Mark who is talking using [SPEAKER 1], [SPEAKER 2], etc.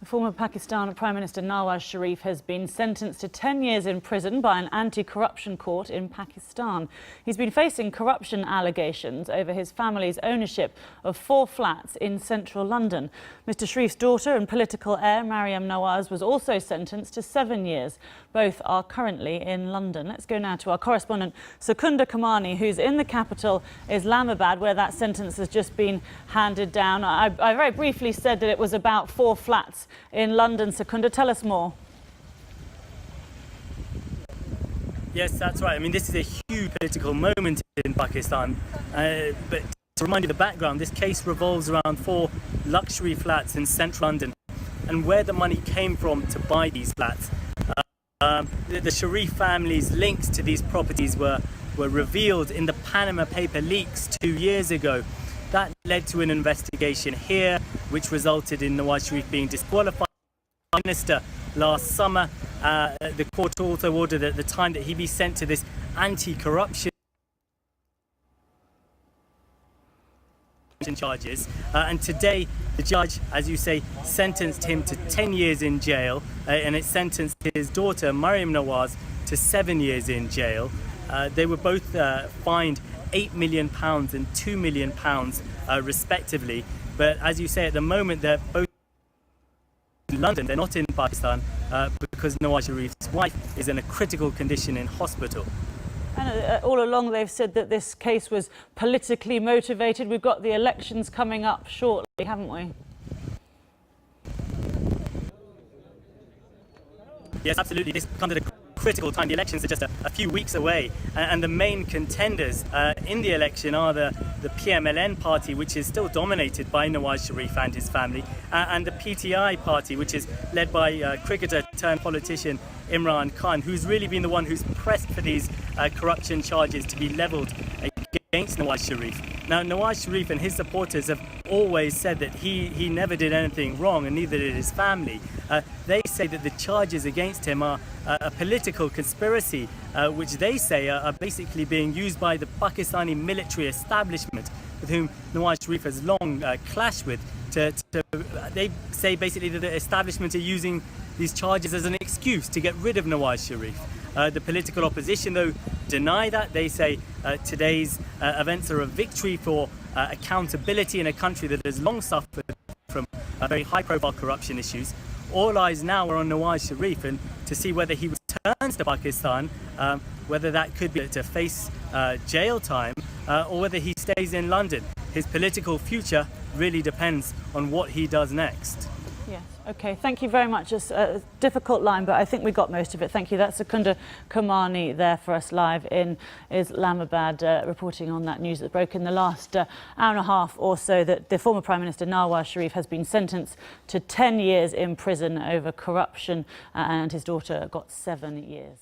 [SPEAKER 1] Former Pakistan Prime Minister Nawaz Sharif has been sentenced to 10 years in prison by an anti-corruption court in Pakistan. He's been facing corruption allegations over his family's ownership of 4 flats in central London. Mr. Sharif's daughter and political heir, Maryam Nawaz, was also sentenced to 7 years. Both are currently in London. Let's go now to our correspondent, Sukunda Kamani, who's in the capital, Islamabad, where that sentence has just been handed down. I very briefly said that it was about 4 flats in London. Secunda, tell us more.
[SPEAKER 2] Yes, that's right. I mean, this is a huge political moment in Pakistan. But to remind you of the background, this case revolves around 4 luxury flats in central London and where the money came from to buy these flats. The Sharif family's links to these properties were revealed in the Panama paper leaks 2 years ago. That led to an investigation here, which resulted in Nawaz Sharif being disqualified as minister last summer. The court also ordered at the time that he be sent to this anti-corruption charges. And today, the judge, as you say, sentenced him to 10 years in jail, and it sentenced his daughter, Maryam Nawaz, to 7 years in jail. They were both fined £8 million and £2 million respectively. But as you say, at the moment they're both in London, they're not in Pakistan, because Nawaz Sharif's wife is in a critical condition in hospital.
[SPEAKER 1] And all along they've said that this case was politically motivated. We've got the elections coming up shortly, haven't we?
[SPEAKER 2] Yes, absolutely. This comes at a critical time. The elections are just a few weeks away, and the main contenders in the election are the PMLN party, which is still dominated by Nawaz Sharif and his family, and the PTI party, which is led by cricketer turned politician Imran Khan, who's really been the one who's pressed for these corruption charges to be levelled against Nawaz Sharif. Now, Nawaz Sharif and his supporters have always said that he never did anything wrong, and neither did his family. They say that the charges against him are a political conspiracy, which they say are basically being used by the Pakistani military establishment, with whom Nawaz Sharif has long clashed with. They say basically that the establishment are using these charges as an excuse to get rid of Nawaz Sharif. The political opposition, though, deny that. They say today's events are a victory for accountability in a country that has long suffered from very high-profile corruption issues. All eyes now are on Nawaz Sharif, and to see whether he returns to Pakistan, whether that could be to face jail time, or whether he stays in London. His political future really depends on what he does next.
[SPEAKER 1] Yes. OK, thank you very much. It's a difficult line, but I think we got most of it. Thank you. That's Sukunda Kamani there for us live in Islamabad, reporting on that news that broke in the last hour and a half or so, that the former Prime Minister Nawaz Sharif has been sentenced to 10 years in prison over corruption, and his daughter got 7 years.